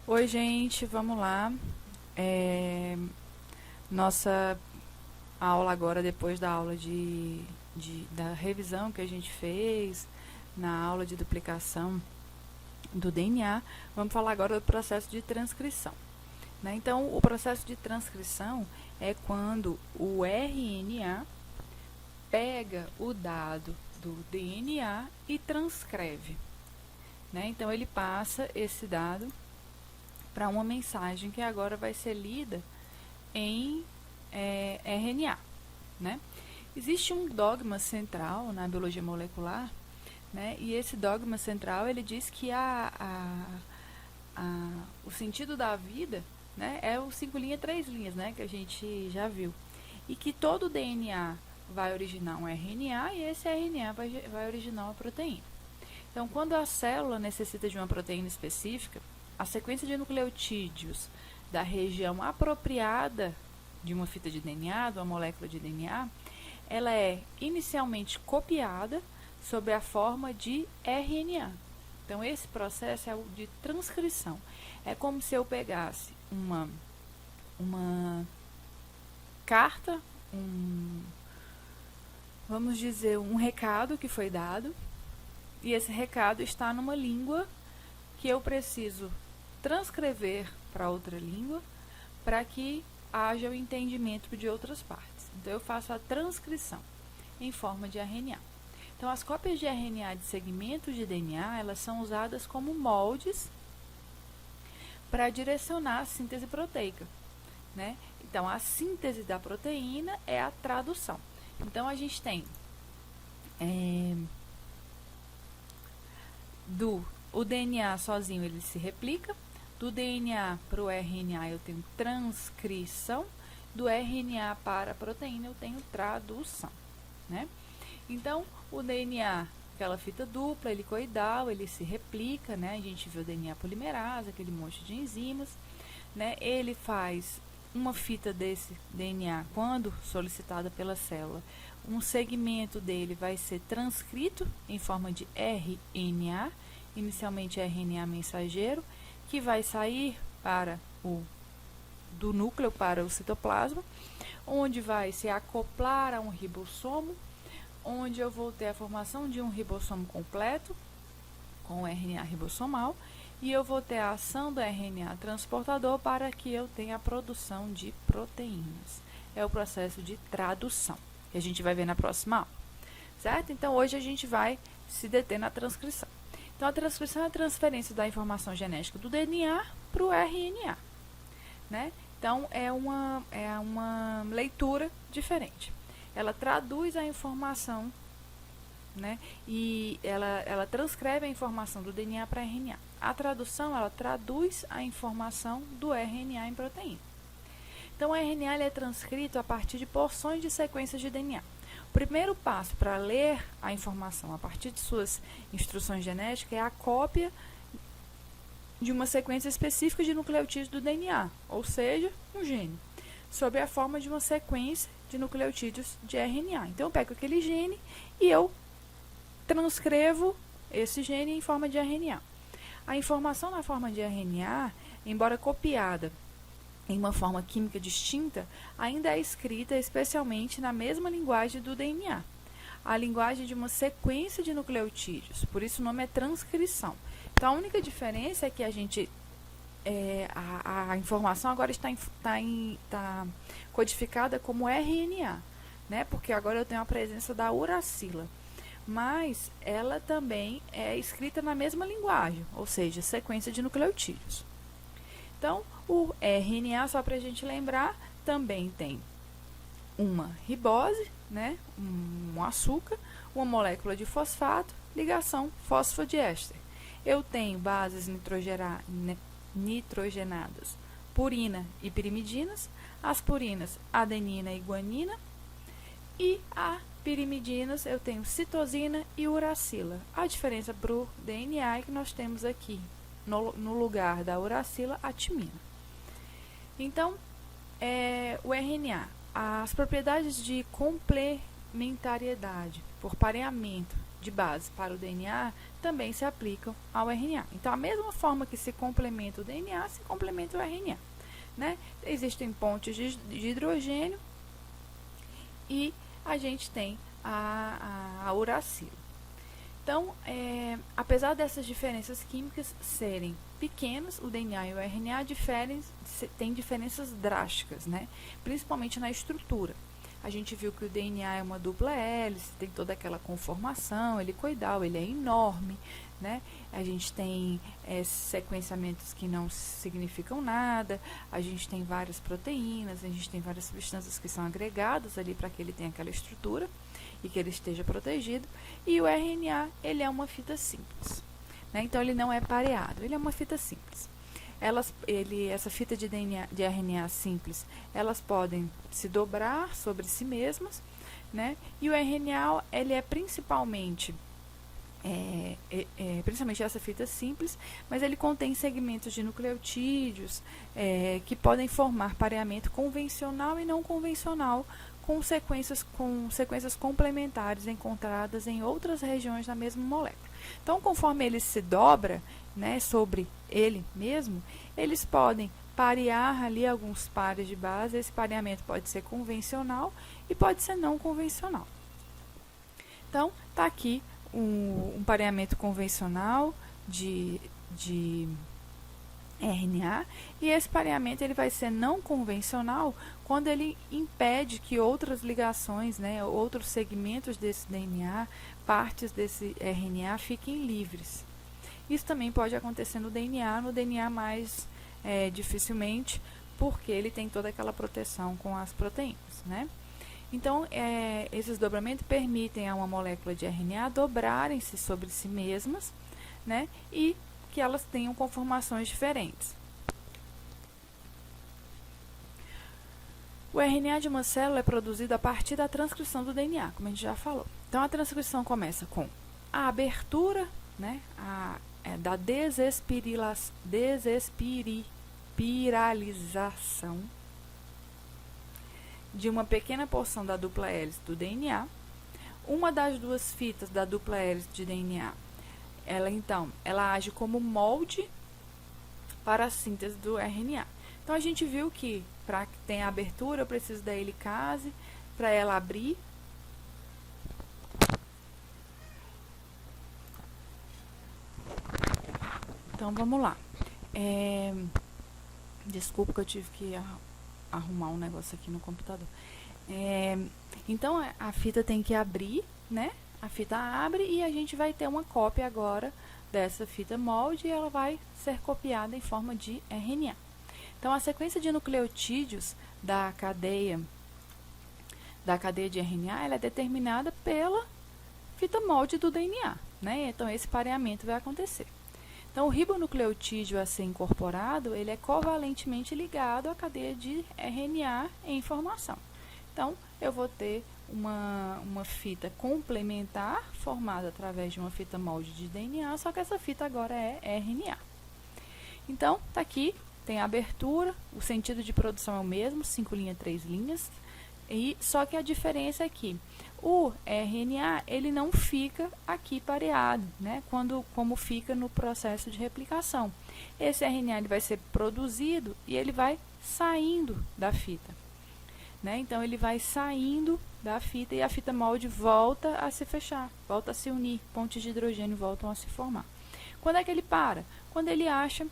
Oi, gente, vamos lá. Nossa aula agora, depois da aula da revisão que a gente fez, na aula de duplicação do DNA, vamos falar agora do processo de transcrição. Né? Então, o processo de transcrição é quando o RNA pega o dado do DNA e transcreve. Né? Então, ele passa esse dado para uma mensagem que agora vai ser lida em RNA. Né? Existe um dogma central na biologia molecular, né? E esse dogma central ele diz que o sentido da vida, né, é o 5 linhas, 3 linhas, né, que a gente já viu. E que todo DNA vai originar um RNA e esse RNA vai originar uma proteína. Então, quando a célula necessita de uma proteína específica, a sequência de nucleotídeos da região apropriada de uma fita de DNA, de uma molécula de DNA, ela é inicialmente copiada sob a forma de RNA. Então, esse processo é o de transcrição. É como se eu pegasse uma carta, vamos dizer, um recado que foi dado, e esse recado está numa língua que eu preciso transcrever para outra língua para que haja o entendimento de outras partes. Então, eu faço a transcrição em forma de RNA. Então, as cópias de RNA de segmentos de DNA, elas são usadas como moldes para direcionar a síntese proteica. Né? Então, a síntese da proteína é a tradução. Então, a gente tem o DNA sozinho ele se replica, do DNA para o RNA eu tenho transcrição, do RNA para a proteína eu tenho tradução. Né? Então, o DNA, aquela fita dupla, helicoidal, ele se replica, né? A gente viu o DNA polimerase, aquele monte de enzimas, né? Ele faz uma fita desse DNA quando solicitada pela célula. Um segmento dele vai ser transcrito em forma de RNA, inicialmente RNA mensageiro, que vai sair do núcleo para o citoplasma, onde vai se acoplar a um ribossomo, onde eu vou ter a formação de um ribossomo completo, com o RNA ribossomal, e eu vou ter a ação do RNA transportador para que eu tenha a produção de proteínas. É o processo de tradução, que a gente vai ver na próxima aula. Certo? Então, hoje a gente vai se deter na transcrição. Então, a transcrição é a transferência da informação genética do DNA para o RNA. Né? Então, é uma leitura diferente. Ela traduz a informação, né? E ela transcreve a informação do DNA para RNA. A tradução, ela traduz a informação do RNA em proteína. Então, o RNA ele é transcrito a partir de porções de sequências de DNA. O primeiro passo para ler a informação a partir de suas instruções genéticas é a cópia de uma sequência específica de nucleotídeos do DNA, ou seja, um gene, sob a forma de uma sequência de nucleotídeos de RNA. Então, eu pego aquele gene e eu transcrevo esse gene em forma de RNA. A informação na forma de RNA, embora copiada em uma forma química distinta, ainda é escrita especialmente na mesma linguagem do DNA, a linguagem de uma sequência de nucleotídeos, por isso o nome é transcrição. Então, a única diferença é que a informação agora está codificada como RNA, né? Porque agora eu tenho a presença da uracila, mas ela também é escrita na mesma linguagem, ou seja, sequência de nucleotídeos. Então, o RNA, só para a gente lembrar, também tem uma ribose, né? Um açúcar, uma molécula de fosfato, ligação fosfodiéster. Eu tenho bases nitrogenadas, purina e pirimidinas, as purinas, adenina e guanina, e a pirimidinas eu tenho citosina e uracila. A diferença para o DNA é que nós temos aqui, no lugar da uracila, a timina. Então, o RNA, as propriedades de complementariedade por pareamento de base para o DNA também se aplicam ao RNA. Então, a mesma forma que se complementa o DNA, se complementa o RNA. Né? Existem pontes de hidrogênio e a gente tem a uracilo. Então, apesar dessas diferenças químicas serem pequenas, o DNA e o RNA têm diferenças drásticas, né? Principalmente na estrutura. A gente viu que o DNA é uma dupla hélice, tem toda aquela conformação helicoidal, ele é enorme, né? A gente tem sequenciamentos que não significam nada, a gente tem várias proteínas, a gente tem várias substâncias que são agregadas ali para que ele tenha aquela estrutura e que ele esteja protegido. E o RNA, ele é uma fita simples, né? Então, ele não é pareado, ele é uma fita simples. Essa fita de RNA simples, elas podem se dobrar sobre si mesmas, né? E o RNA, ele é principalmente essa fita simples, mas ele contém segmentos de nucleotídeos que podem formar pareamento convencional e não convencional com sequências complementares encontradas em outras regiões da mesma molécula. Então, conforme ele se dobra, né, sobre ele mesmo, eles podem parear ali alguns pares de base. Esse pareamento pode ser convencional e pode ser não convencional. Então, está aqui um pareamento convencional de RNA, e esse pareamento ele vai ser não convencional quando ele impede que outras ligações, né, outros segmentos desse DNA, partes desse RNA, fiquem livres. Isso também pode acontecer no DNA mais dificilmente, porque ele tem toda aquela proteção com as proteínas, né? Então, esses dobramentos permitem a uma molécula de RNA dobrarem-se sobre si mesmas, né, e que elas tenham conformações diferentes. O RNA de uma célula é produzido a partir da transcrição do DNA, como a gente já falou. Então, a transcrição começa com a abertura, né, da desespiralização de uma pequena porção da dupla hélice do DNA. Uma das duas fitas da dupla hélice de DNA, ela age como molde para a síntese do RNA. Então, a gente viu que para que tenha abertura, eu preciso da helicase para ela abrir. Então, vamos lá. Desculpa que eu tive que arrumar um negócio aqui no computador. Então, a fita tem que abrir, né? A fita abre e a gente vai ter uma cópia agora dessa fita molde, e ela vai ser copiada em forma de RNA. Então, a sequência de nucleotídeos da cadeia de RNA, ela é determinada pela fita molde do DNA, né? Então, esse pareamento vai acontecer. Então, o ribonucleotídeo a ser incorporado, ele é covalentemente ligado à cadeia de RNA em formação. Então, eu vou ter uma fita complementar formada através de uma fita molde de DNA, só que essa fita agora é RNA. Então, está aqui, tem a abertura, o sentido de produção é o mesmo, 5 linhas, 3 linhas, só que a diferença é que o RNA, ele não fica aqui pareado, né, como fica no processo de replicação. Esse RNA ele vai ser produzido e ele vai saindo da fita, né? Então, ele vai saindo da fita e a fita molde volta a se fechar, volta a se unir, pontes de hidrogênio voltam a se formar. Quando é que ele para? Quando ele acha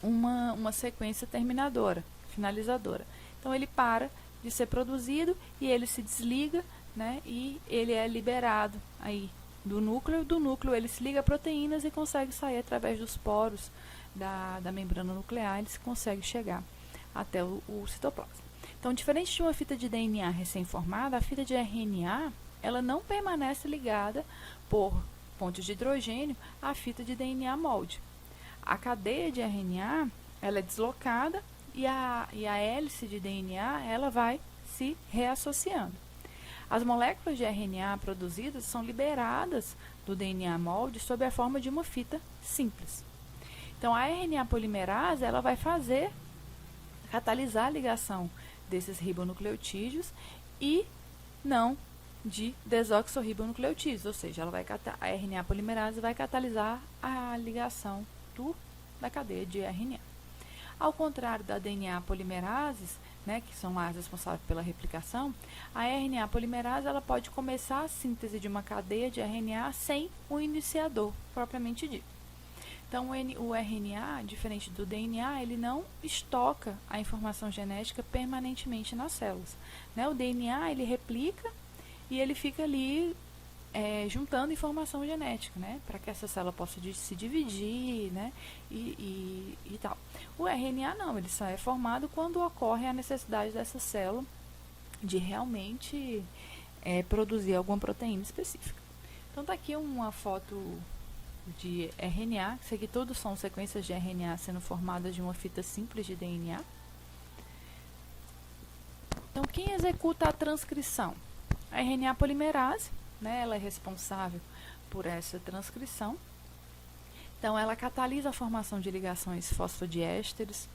uma sequência terminadora, finalizadora. Então, ele para de ser produzido e ele se desliga, né, e ele é liberado aí do núcleo ele se liga a proteínas e consegue sair através dos poros da membrana nuclear, ele consegue chegar até o citoplasma. Então, diferente de uma fita de DNA recém-formada, a fita de RNA, ela não permanece ligada por pontes de hidrogênio à fita de DNA molde. A cadeia de RNA, ela é deslocada e a hélice de DNA, ela vai se reassociando. As moléculas de RNA produzidas são liberadas do DNA molde sob a forma de uma fita simples. Então, a RNA polimerase, ela vai catalisar a ligação desses ribonucleotídeos e não de desoxirribonucleotídeos, ou seja, a RNA polimerase vai catalisar a ligação da cadeia de RNA. Ao contrário da DNA polimerases, né, que são as responsáveis pela replicação, a RNA polimerase ela pode começar a síntese de uma cadeia de RNA sem o iniciador propriamente dito. Então, o RNA, diferente do DNA, ele não estoca a informação genética permanentemente nas células, né? O DNA, ele replica e ele fica ali juntando informação genética, né? Para que essa célula possa se dividir, né? E tal. O RNA não, ele só é formado quando ocorre a necessidade dessa célula de realmente produzir alguma proteína específica. Então, tá aqui uma foto de RNA, isso aqui tudo são sequências de RNA sendo formadas de uma fita simples de DNA. Então, quem executa a transcrição? A RNA polimerase, né, ela é responsável por essa transcrição. Então, ela catalisa a formação de ligações fosfodiésteres,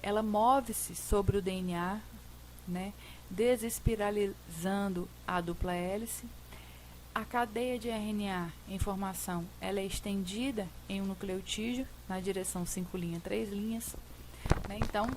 ela move-se sobre o DNA, né, desespiralizando a dupla hélice. A cadeia de RNA em formação ela é estendida em um nucleotídeo na direção 5', 3'. Né? Então,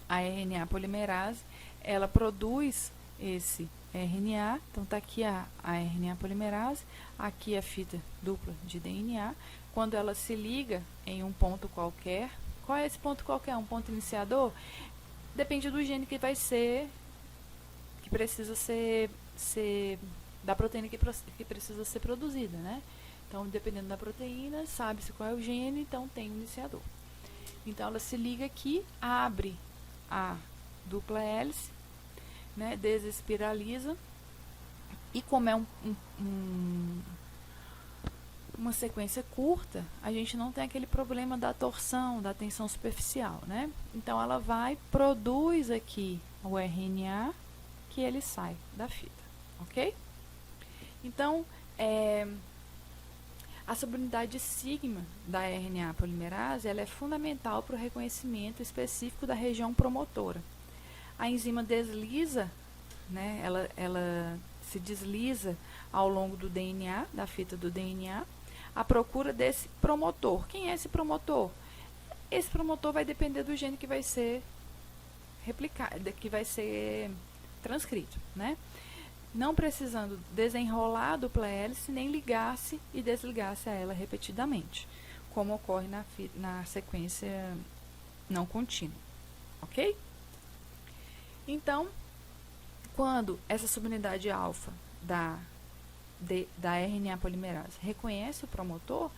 a RNA polimerase ela produz esse RNA. Então, está aqui a RNA polimerase, aqui a fita dupla de DNA. Quando ela se liga em um ponto qualquer, qual é esse ponto qualquer? Um ponto iniciador? Depende do gene que vai ser, que precisa ser da proteína que precisa ser produzida, né? Então, dependendo da proteína, sabe-se qual é o gene, então tem um iniciador. Então, ela se liga aqui, abre a dupla hélice, né? Desespiraliza, e como é uma sequência curta, a gente não tem aquele problema da torção, da tensão superficial, né? Então, ela produz aqui o RNA, que ele sai da fita, ok? Então, a subunidade sigma da RNA polimerase ela é fundamental para o reconhecimento específico da região promotora. A enzima desliza, né, ela se desliza ao longo do DNA, da fita do DNA, à procura desse promotor. Quem é esse promotor? Esse promotor vai depender do gene que vai ser replicado, que vai ser transcrito, né? Não precisando desenrolar a dupla hélice, nem ligar-se e desligar-se a ela repetidamente, como ocorre na sequência não contínua, ok? Então, quando essa subunidade alfa da RNA polimerase reconhece o promotor,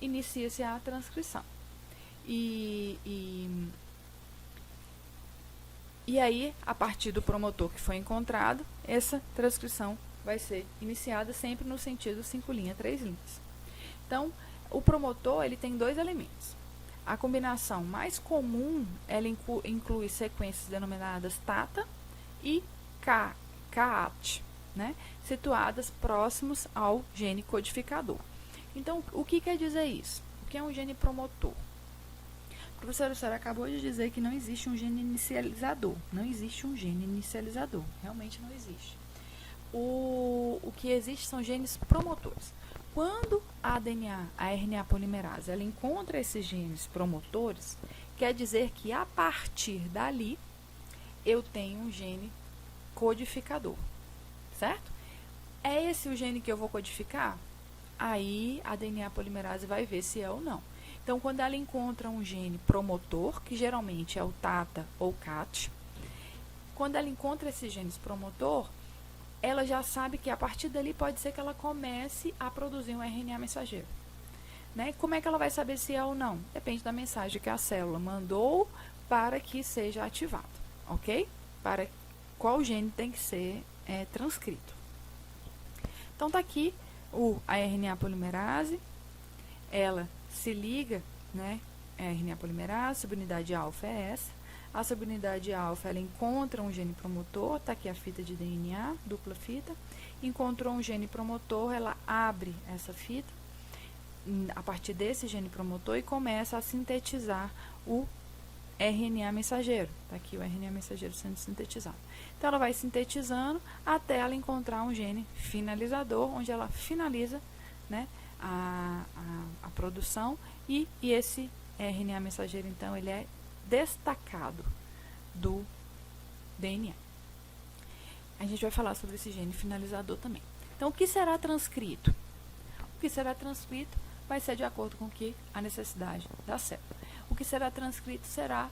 inicia-se a transcrição. E aí, a partir do promotor que foi encontrado, essa transcrição vai ser iniciada sempre no sentido 5', 3'. Então, o promotor ele tem dois elementos. A combinação mais comum, ela inclui sequências denominadas TATA e CAAT, né, situadas próximos ao gene codificador. Então, o que quer dizer isso? O que é um gene promotor? A professora Sara acabou de dizer que não existe um gene inicializador. Não existe um gene inicializador. Realmente não existe. O que existe são genes promotores. Quando a RNA polimerase, ela encontra esses genes promotores, quer dizer que a partir dali eu tenho um gene codificador. Certo? É esse o gene que eu vou codificar? Aí a DNA polimerase vai ver se é ou não. Então, quando ela encontra um gene promotor, que geralmente é o TATA ou CAT, quando ela encontra esses genes promotor, ela já sabe que a partir dali pode ser que ela comece a produzir um RNA mensageiro. Né? Como é que ela vai saber se é ou não? Depende da mensagem que a célula mandou para que seja ativado, ok? Para qual gene tem que ser transcrito. Então, está aqui a RNA polimerase, ela se liga, né, a RNA polimerase, subunidade alfa é essa. A subunidade alfa, ela encontra um gene promotor, está aqui a fita de DNA, dupla fita. Encontrou um gene promotor, ela abre essa fita, a partir desse gene promotor, e começa a sintetizar RNA mensageiro. Está aqui o RNA mensageiro sendo sintetizado. Então, ela vai sintetizando até ela encontrar um gene finalizador, onde ela finaliza, né, a produção, e esse RNA mensageiro, então, ele é destacado do DNA. A gente vai falar sobre esse gene finalizador também. Então, o que será transcrito? O que será transcrito vai ser de acordo com que a necessidade da célula. O que será transcrito será,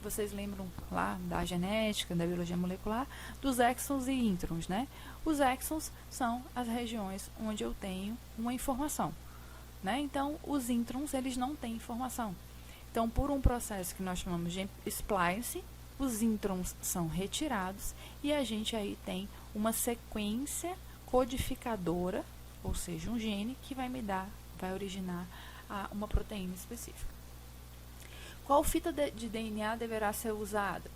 vocês lembram lá da genética, da biologia molecular, dos exons e introns, né? Os exons são as regiões onde eu tenho uma informação, né? Então, os introns, eles não têm informação. Então, por um processo que nós chamamos de splice, os introns são retirados e a gente aí tem uma sequência codificadora, ou seja, um gene que vai originar uma proteína específica. Qual fita de DNA deverá ser usada?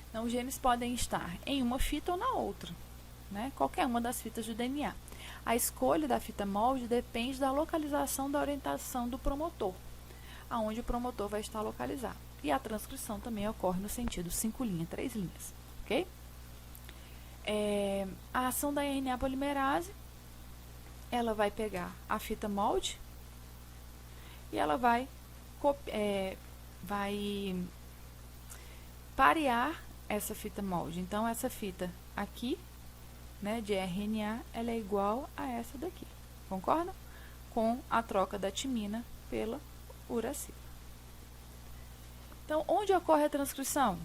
Então, os genes podem estar em uma fita ou na outra, né? Qualquer uma das fitas de DNA. A escolha da fita molde depende da localização da orientação do promotor, aonde o promotor vai estar localizado. E a transcrição também ocorre no sentido 5 linhas, 3 linhas, ok? A ação da RNA polimerase, ela vai pegar a fita molde e ela vai parear essa fita molde. Então, essa fita aqui, né, de RNA, ela é igual a essa daqui, concorda? Com a troca da timina pela uracila. Então, onde ocorre a transcrição?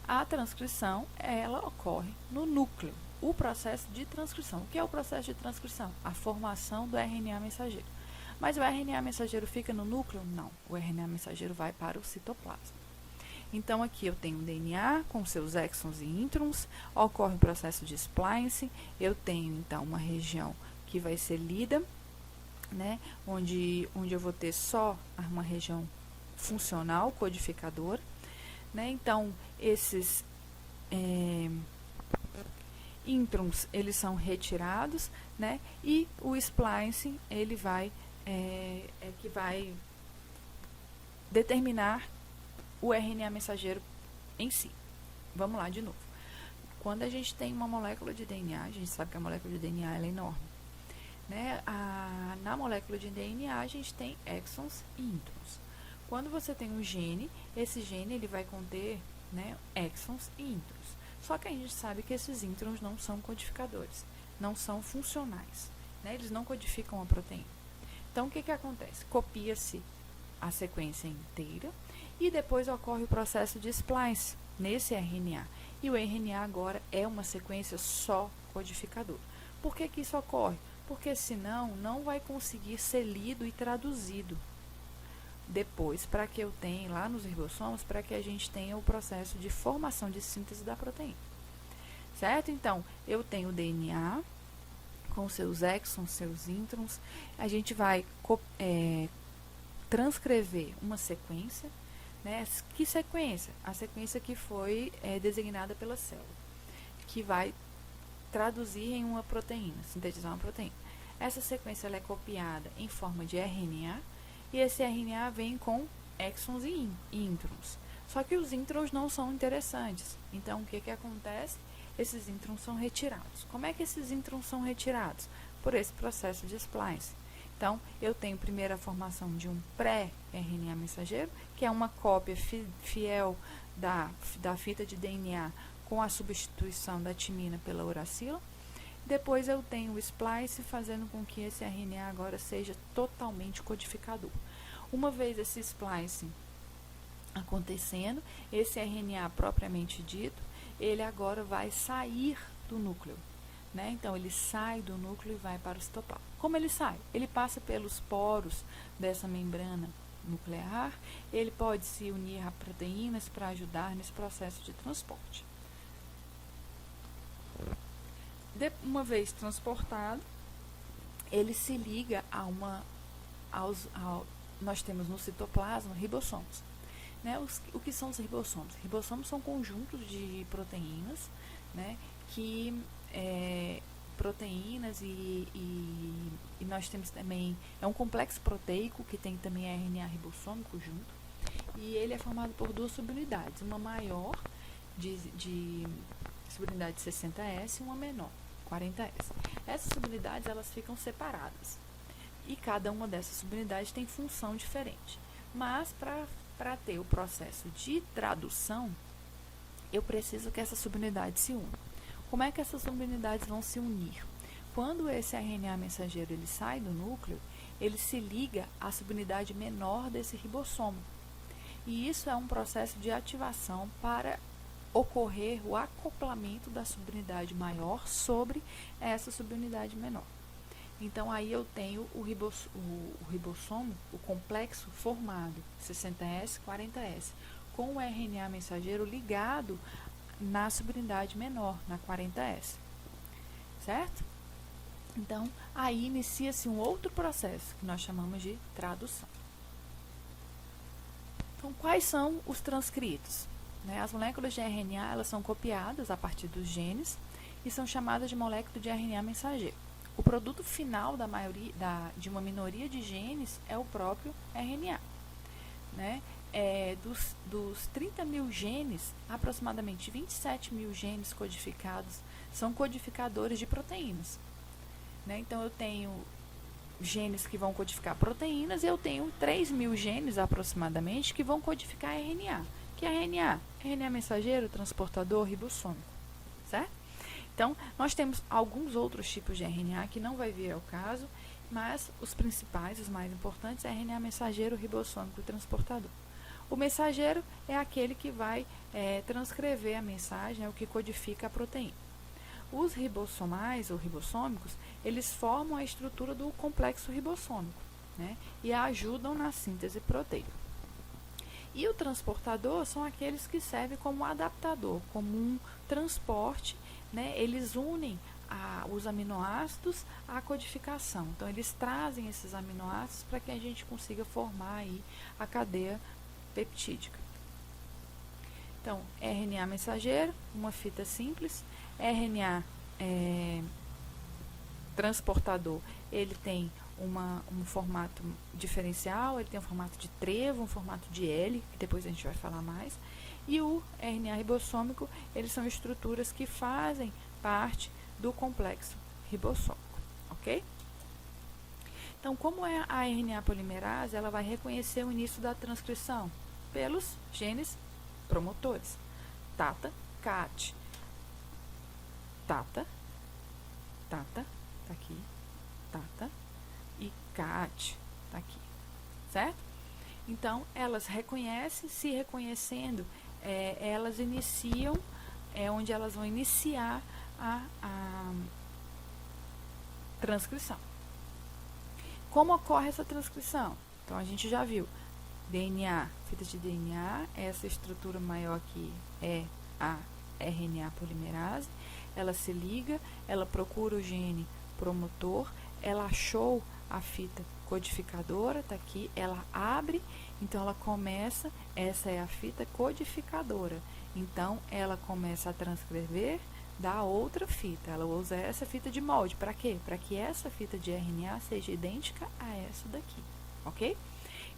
A transcrição, ela ocorre no núcleo. O processo de transcrição. O que é o processo de transcrição? A formação do RNA mensageiro. Mas o RNA mensageiro fica no núcleo? Não. O RNA mensageiro vai para o citoplasma. Então, aqui eu tenho o DNA com seus exons e introns, ocorre o processo de splice, eu tenho, então, uma região que vai ser lida, né, onde eu vou ter só uma região funcional, codificadora, né? Então, esses introns, eles são retirados, né? E o splicing, ele vai que vai determinar o RNA mensageiro em si. Vamos lá de novo. Quando a gente tem uma molécula de DNA, a gente sabe que a molécula de DNA ela é enorme, né? Na molécula de DNA a gente tem exons e introns. Quando você tem um gene, esse gene ele vai conter, né, exons e introns. Só que a gente sabe que esses introns não são codificadores, não são funcionais, né? Eles não codificam a proteína. Então, o que acontece? Copia-se a sequência inteira e depois ocorre o processo de splice nesse RNA. E o RNA agora é uma sequência só codificadora. Por que isso ocorre? Porque senão não vai conseguir ser lido e traduzido depois, para que eu tenha lá nos ribossomos, para que a gente tenha o processo de formação de síntese da proteína. Certo? Então, eu tenho o DNA com seus exons, seus introns, a gente vai transcrever uma sequência, né? Que sequência? A sequência que foi designada pela célula, que vai traduzir em uma proteína, sintetizar uma proteína. Essa sequência ela é copiada em forma de RNA, e esse RNA vem com exons e introns. Só que os introns não são interessantes. Então, o que acontece? Esses introns são retirados. Como é que esses introns são retirados? Por esse processo de splice. Então, eu tenho primeiro a formação de um pré-RNA mensageiro, que é uma cópia fiel da fita de DNA com a substituição da timina pela uracila. Depois eu tenho o splice fazendo com que esse RNA agora seja totalmente codificador. Uma vez esse splice acontecendo, esse RNA propriamente dito, ele agora vai sair do núcleo, né? Então, ele sai do núcleo e vai para o citoplasma. Como ele sai? Ele passa pelos poros dessa membrana nuclear, ele pode se unir a proteínas para ajudar nesse processo de transporte. Uma vez transportado, ele se liga nós temos no citoplasma ribossomos. Né? O que são os ribossomos? Ribossomos são conjuntos de proteínas, né? Que proteínas e nós temos também, é um complexo proteico que tem também RNA ribossômico junto, e ele é formado por duas subunidades, uma maior de subunidade 60S e uma menor, 40S. Essas subunidades elas ficam separadas e cada uma dessas subunidades tem função diferente. Mas para ter o processo de tradução, eu preciso que essas subunidades se unam. Como é que essas subunidades vão se unir? Quando esse RNA mensageiro ele sai do núcleo, ele se liga à subunidade menor desse ribossomo. E isso é um processo de ativação para ocorrer o acoplamento da subunidade maior sobre essa subunidade menor. Então, aí eu tenho o ribossomo, o complexo formado, 60S, 40S, com o RNA mensageiro ligado na subunidade menor, na 40S. Certo? Então, aí inicia-se um outro processo, que nós chamamos de tradução. Então, quais são os transcritos? As moléculas de RNA elas são copiadas a partir dos genes e são chamadas de molécula de RNA mensageiro. O produto final de uma minoria de genes é o próprio RNA. Dos 30 mil genes, aproximadamente 27 mil genes codificados são codificadores de proteínas. Então, eu tenho genes que vão codificar proteínas e eu tenho 3 mil genes aproximadamente que vão codificar RNA. Que é RNA? RNA mensageiro, transportador, ribossômico, certo? Então, nós temos alguns outros tipos de RNA que não vai vir ao caso, mas os principais, os mais importantes, é RNA mensageiro, ribossômico e transportador. O mensageiro é aquele que vai transcrever a mensagem, é o que codifica a proteína. Os ribossomais ou ribossômicos, eles formam a estrutura do complexo ribossômico, e ajudam na síntese proteica. E o transportador são aqueles que servem como adaptador, como um transporte, eles unem os aminoácidos à codificação. Então, eles trazem esses aminoácidos para que a gente consiga formar aí a cadeia peptídica. Então, RNA mensageiro, uma fita simples. RNA transportador, ele tem um formato diferencial, ele tem um formato de trevo, um formato de L, que depois a gente vai falar mais. E o RNA ribossômico, eles são estruturas que fazem parte do complexo ribossômico, ok? Então, como é a RNA polimerase, ela vai reconhecer o início da transcrição pelos genes promotores. Tata, CAT. Tata, tá aqui, Tata, e CAT, tá aqui, certo? Então, elas reconhecem, se reconhecendo, elas iniciam, onde elas vão iniciar a transcrição. Como ocorre essa transcrição? Então, a gente já viu, DNA, fitas de DNA, essa estrutura maior aqui é a RNA polimerase, ela se liga, ela procura o gene promotor, ela achou a fita codificadora, tá aqui, ela abre, então ela começa, essa é a fita codificadora, então ela começa a transcrever da outra fita, ela usa essa fita de molde, para quê? Para que essa fita de RNA seja idêntica a essa daqui, ok?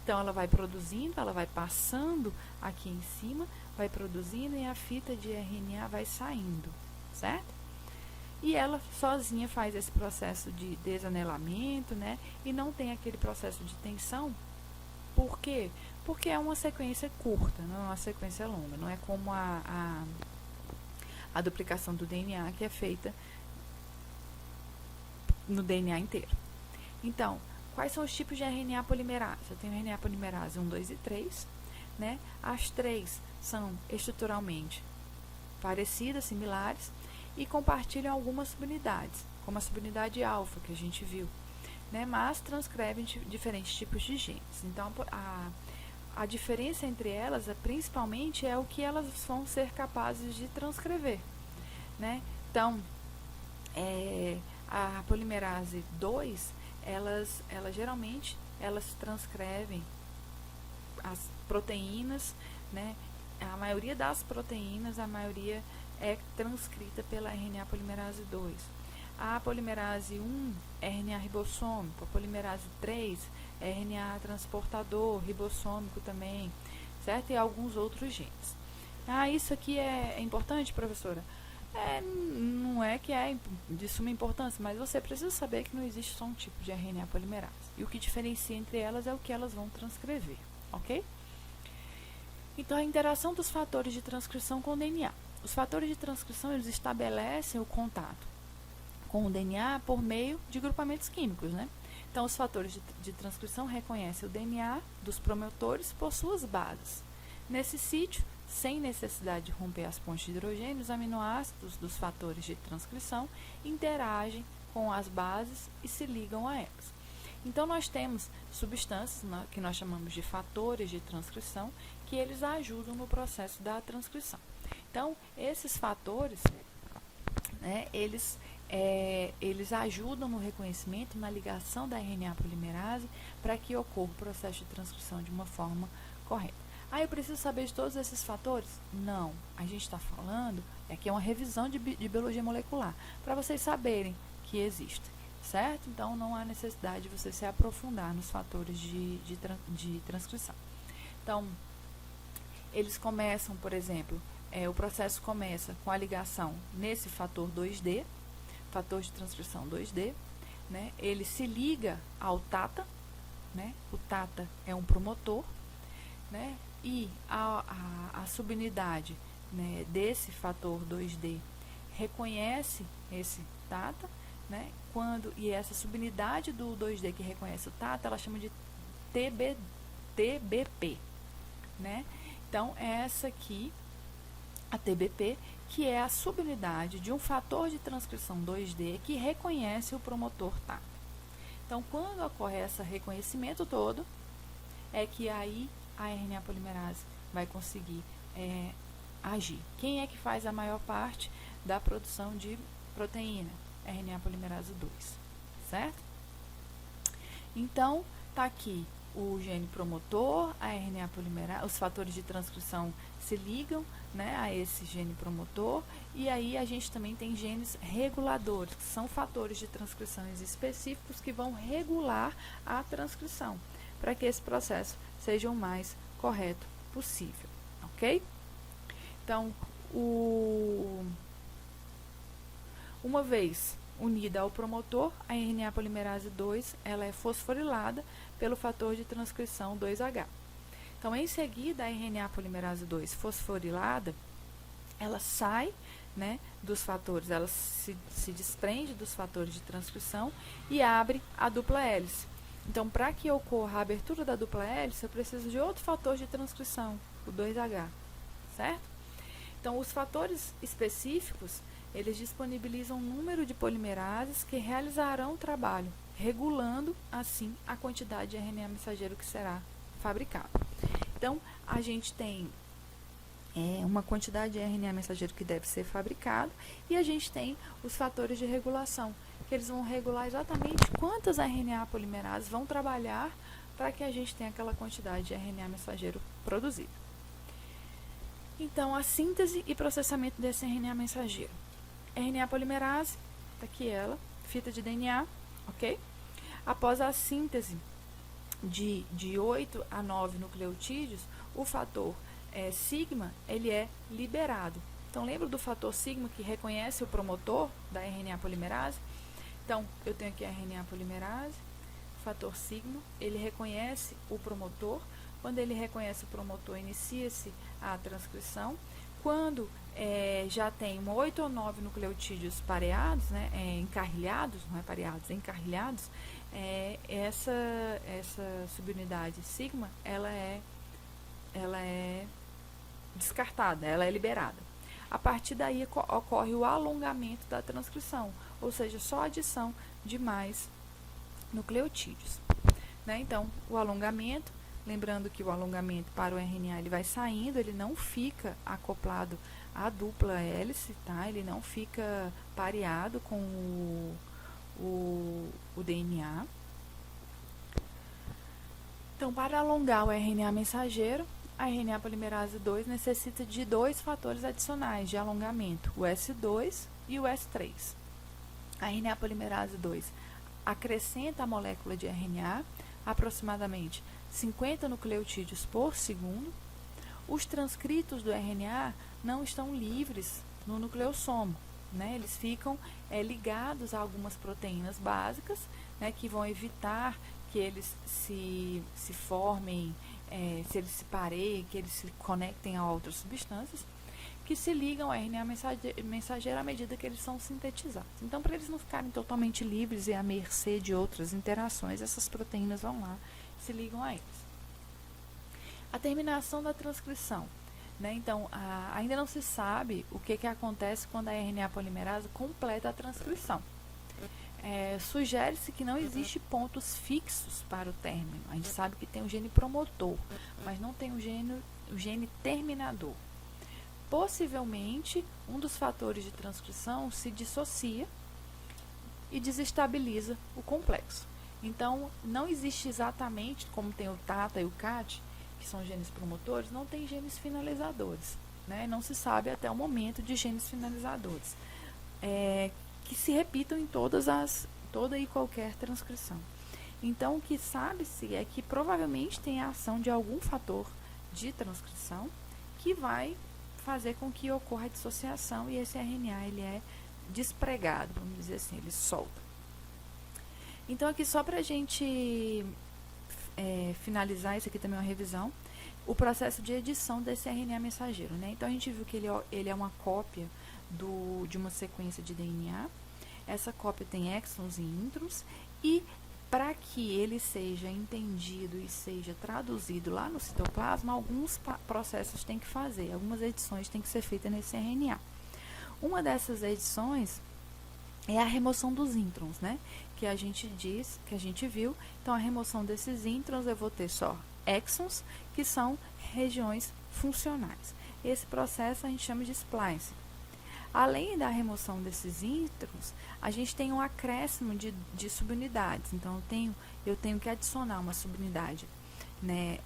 Então, ela vai produzindo, ela vai passando aqui em cima, vai produzindo e a fita de RNA vai saindo, certo? E ela sozinha faz esse processo de desanelamento, e não tem aquele processo de tensão. Por quê? Porque é uma sequência curta, não é uma sequência longa. Não é como a duplicação do DNA, que é feita no DNA inteiro. Então, quais são os tipos de RNA polimerase? Eu tenho RNA polimerase 1, 2 e 3. As três são estruturalmente parecidas, similares, e compartilham algumas subunidades, como a subunidade alfa, que a gente viu, mas transcrevem diferentes tipos de genes. Então, a diferença entre elas, principalmente, é o que elas vão ser capazes de transcrever. Então, a polimerase 2, elas geralmente transcrevem as proteínas, a maioria das proteínas, a maioria é transcrita pela RNA polimerase 2. A polimerase 1, RNA ribossômico, a polimerase 3, RNA transportador, ribossômico também. certo? E alguns outros genes. Ah, isso aqui é importante, professora? Não é que é de suma importância, mas você precisa saber que não existe só um tipo de RNA polimerase. E o que diferencia entre elas é o que elas vão transcrever, ok? Então, a interação dos fatores de transcrição com o DNA. Os fatores de transcrição, eles estabelecem o contato com o DNA por meio de grupamentos químicos, né? Então, os fatores de transcrição reconhecem o DNA dos promotores por suas bases. Nesse sítio, sem necessidade de romper as pontes de hidrogênio, os aminoácidos dos fatores de transcrição interagem com as bases e se ligam a elas. Então, nós temos substâncias que nós chamamos de fatores de transcrição, que eles ajudam no processo da transcrição. Então, esses fatores, né, eles ajudam no reconhecimento, na ligação da RNA polimerase, para que ocorra o processo de transcrição de uma forma correta. Eu preciso saber de todos esses fatores? Não. A gente está falando, aqui é uma revisão de biologia molecular, para vocês saberem que existem, certo? Então, não há necessidade de você se aprofundar nos fatores de transcrição. Então, eles começam, por exemplo, o processo começa com a ligação nesse fator 2D, fator de transcrição 2D, né? Ele se liga ao TATA, né? O TATA é um promotor, né? E a subunidade, né, desse fator 2D reconhece esse TATA, né? E essa subunidade do 2D que reconhece o TATA, ela chama de TBP, né? Então, essa aqui, a TBP, que é a subunidade de um fator de transcrição 2D que reconhece o promotor TATA. Então, quando ocorre esse reconhecimento todo, é que aí a RNA polimerase vai conseguir agir. Quem é que faz a maior parte da produção de proteína? RNA polimerase 2, certo? Então, está aqui o gene promotor, a RNA polimerase, os fatores de transcrição se ligam, né, a esse gene promotor, e aí a gente também tem genes reguladores, que são fatores de transcrições específicos que vão regular a transcrição, para que esse processo seja o mais correto possível, ok? Então, uma vez unida ao promotor, a RNA polimerase 2, ela é fosforilada pelo fator de transcrição 2H. Então, em seguida, a RNA polimerase 2 fosforilada, ela sai, né, dos fatores, ela se desprende dos fatores de transcrição e abre a dupla hélice. Então, para que ocorra a abertura da dupla hélice, eu preciso de outro fator de transcrição, o 2H, certo? Então, os fatores específicos, eles disponibilizam um número de polimerases que realizarão o trabalho, regulando, assim, a quantidade de RNA mensageiro que será fabricado. Então, a gente tem uma quantidade de RNA mensageiro que deve ser fabricado e a gente tem os fatores de regulação, que eles vão regular exatamente quantas RNA polimerases vão trabalhar para que a gente tenha aquela quantidade de RNA mensageiro produzido. Então, a síntese e processamento desse RNA mensageiro. RNA polimerase, está aqui ela, fita de DNA, ok? Após a síntese de 8 a 9 nucleotídeos, o fator sigma, ele é liberado. Então, lembra do fator sigma que reconhece o promotor da RNA polimerase? Então, eu tenho aqui a RNA polimerase, fator sigma, ele reconhece o promotor. Quando ele reconhece o promotor, inicia-se a transcrição. Quando já tem 8 ou 9 nucleotídeos pareados, né, encarrilhados, não é pareados, encarrilhados, essa subunidade sigma, ela é descartada, ela é liberada. A partir daí ocorre o alongamento da transcrição, ou seja, só a adição de mais nucleotídeos, né? Então, o alongamento, lembrando que o alongamento para o RNA ele vai saindo, ele não fica acoplado à dupla hélice, tá? Ele não fica pareado com o DNA. Então, para alongar o RNA mensageiro, a RNA polimerase 2 necessita de dois fatores adicionais de alongamento, o S2 e o S3. A RNA polimerase 2 acrescenta a molécula de RNA, aproximadamente 50 nucleotídeos por segundo, Os transcritos do RNA não estão livres no nucleossomo, né? Eles ficam ligados a algumas proteínas básicas, né, que vão evitar que eles se formem, se eles se pareiem, que eles se conectem a outras substâncias, que se ligam ao RNA mensageiro à medida que eles são sintetizados. Então, para eles não ficarem totalmente livres e à mercê de outras interações, essas proteínas vão lá e se ligam a eles. A terminação da transcrição. Né? Então, ainda não se sabe o que acontece quando a RNA polimerase completa a transcrição. Sugere-se que não existe pontos fixos para o término. A gente sabe que tem o gene promotor, mas não tem o gene terminador. Possivelmente, um dos fatores de transcrição se dissocia e desestabiliza o complexo. Então, não existe exatamente, como tem o TATA e o CAT, que são genes promotores, não tem genes finalizadores. Né? Não se sabe até o momento de genes finalizadores, que se repitam em toda e qualquer transcrição. Então, o que sabe-se é que provavelmente tem a ação de algum fator de transcrição que vai fazer com que ocorra a dissociação e esse RNA ele é despregado, vamos dizer assim, ele solta. Então, aqui só para a gente finalizar, isso aqui também é uma revisão, o processo de edição desse RNA mensageiro. Né? Então, a gente viu que ele é uma cópia de uma sequência de DNA. Essa cópia tem exons e introns e para que ele seja entendido e seja traduzido lá no citoplasma, alguns processos tem que fazer, algumas edições têm que ser feitas nesse RNA. Uma dessas edições é a remoção dos introns, né? Que a gente viu. Então, a remoção desses introns, eu vou ter só exons, que são regiões funcionais. Esse processo a gente chama de splicing. Além da remoção desses introns, a gente tem um acréscimo de subunidades. Então, eu tenho que adicionar uma subunidade, né,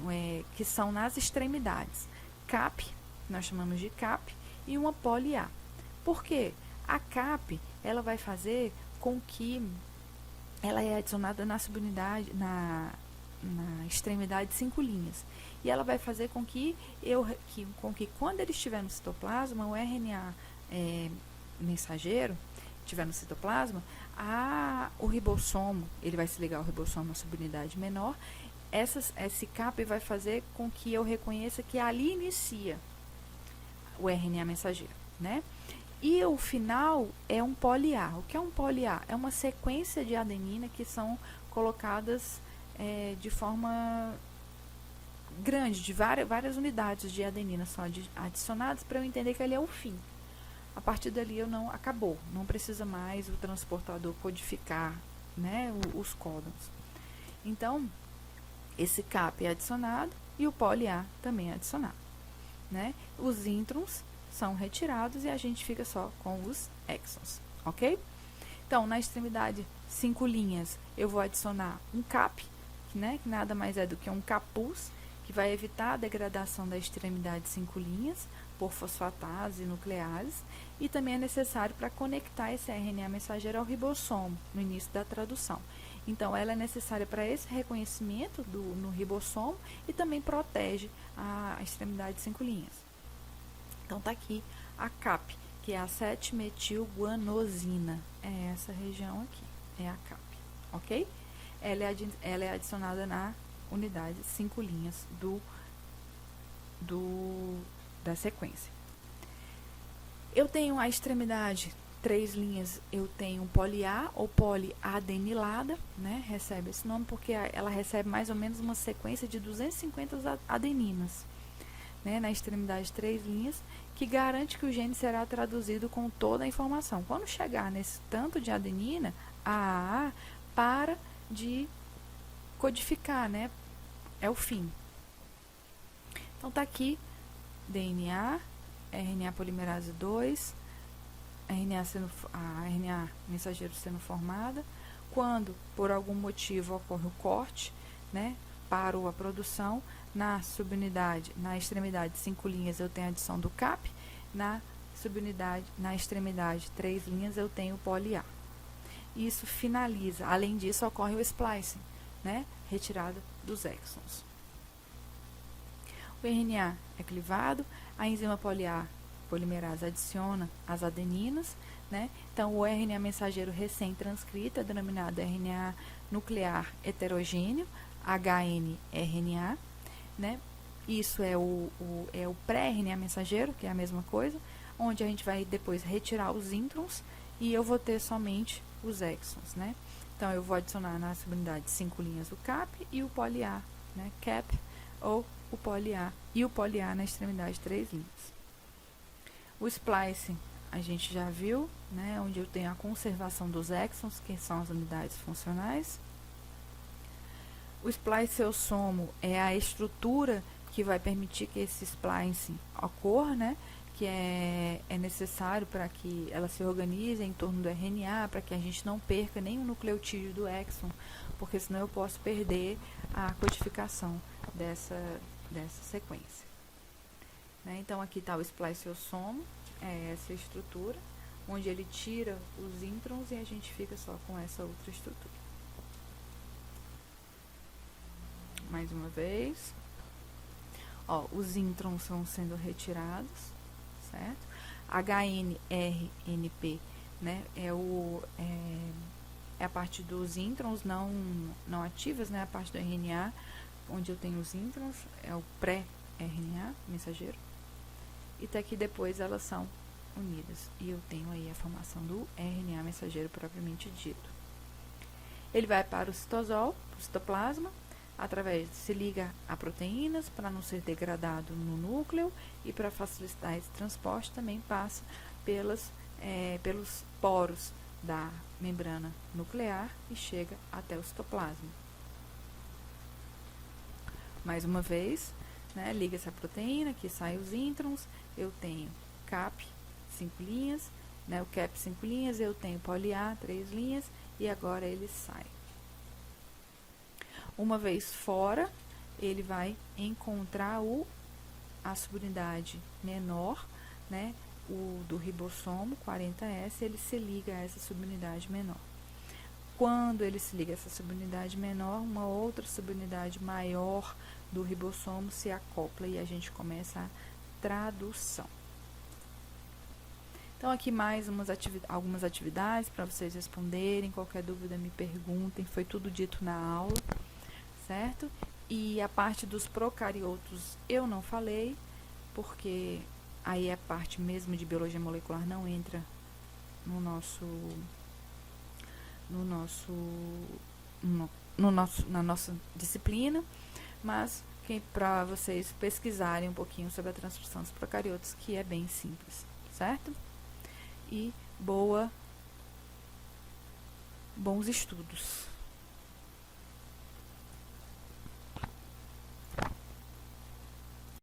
que são nas extremidades. CAP, nós chamamos de CAP, e uma poli-A. Por quê? A CAP, ela vai fazer com que ela é adicionada na subunidade, na extremidade 5 linhas. E ela vai fazer com que quando ele estiver no citoplasma, o RNA mensageiro estiver no citoplasma, o ribossomo, ele vai se ligar ao ribossomo, a subunidade menor, esse CAP vai fazer com que eu reconheça que ali inicia o RNA mensageiro, né? E o final é um poli-A. O que é um poli-A? É uma sequência de adenina que são colocadas de forma grande, de várias unidades de adenina são adicionadas para eu entender que ele é o fim. A partir dali acabou, não precisa mais o transportador codificar, né, os códons. Então, esse CAP é adicionado e o poli-A também é adicionado. Né? Os introns são retirados e a gente fica só com os exons, ok? Então, na extremidade 5 linhas, eu vou adicionar um CAP, né, que nada mais é do que um capuz, que vai evitar a degradação da extremidade 5 linhas por fosfatases e nucleases, e também é necessário para conectar esse RNA mensageiro ao ribossomo, no início da tradução. Então, ela é necessária para esse reconhecimento no ribossomo e também protege a extremidade 5 linhas. Então, está aqui a CAP, que é a 7-metilguanosina. É essa região aqui, é a CAP, ok? Ela é adicionada na unidade 5 linhas da sequência. Eu tenho a extremidade 3 linhas, eu tenho um poli-A ou poliadenilada, né? Recebe esse nome porque ela recebe mais ou menos uma sequência de 250 adeninas, né? Na extremidade 3 linhas, que garante que o gene será traduzido com toda a informação. Quando chegar nesse tanto de adenina, a AA para de codificar, né? É o fim. Então, tá aqui DNA, RNA polimerase 2, a RNA mensageiro sendo formada. Quando, por algum motivo, ocorre o corte, né, parou a produção, na extremidade 5 linhas eu tenho a adição do CAP, na extremidade 3 linhas eu tenho o poli-A. Isso finaliza, além disso ocorre o splicing, né, retirada dos exons. O RNA é clivado, a enzima polimerase adiciona as adeninas, né? Então, o RNA mensageiro recém-transcrito é denominado RNA nuclear heterogêneo, HNRNA, né? Isso é o pré-RNA mensageiro, que é a mesma coisa, onde a gente vai depois retirar os introns e eu vou ter somente os exons, né? Então, eu vou adicionar na subunidade 5 linhas o CAP e o poli-A, né? CAP ou o poli-A, e o poli-A na extremidade 3 linhas. O splicing a gente já viu, né? Onde eu tenho a conservação dos exons, que são as unidades funcionais. O spliceossomo é a estrutura que vai permitir que esse splicing ocorra, né? Que é necessário para que ela se organize em torno do RNA, para que a gente não perca nenhum nucleotídeo do exon, porque senão eu posso perder a codificação dessa sequência. Né? Então, aqui está o spliceossomo, é essa estrutura, onde ele tira os introns e a gente fica só com essa outra estrutura. Mais uma vez. Ó, os introns vão sendo retirados, certo? HNRNP, né, é a parte dos introns não ativas, né, a parte do RNA, onde eu tenho os introns, é o pré-RNA mensageiro. E tá aqui depois elas são unidas. E eu tenho aí a formação do RNA mensageiro propriamente dito. Ele vai para o citosol, para o citoplasma, se liga a proteínas para não ser degradado no núcleo e para facilitar esse transporte também passa pelos poros da membrana nuclear e chega até o citoplasma. Mais uma vez, né, liga-se a proteína, que sai os introns, eu tenho CAP 5 linhas, né, o CAP 5 linhas, eu tenho poli-A 3 linhas e agora ele sai. Uma vez fora, ele vai encontrar a subunidade menor, né, o do ribossomo 40S, ele se liga a essa subunidade menor. Quando ele se liga a essa subunidade menor, uma outra subunidade maior do ribossomo se acopla e a gente começa a tradução. Então, aqui mais algumas atividades para vocês responderem. Qualquer dúvida me perguntem, foi tudo dito na aula. Certo? E a parte dos procariotos eu não falei, porque aí a parte mesmo de biologia molecular não entra na nossa disciplina, mas para vocês pesquisarem um pouquinho sobre a transcrição dos procariotos, que é bem simples, certo? E bons estudos.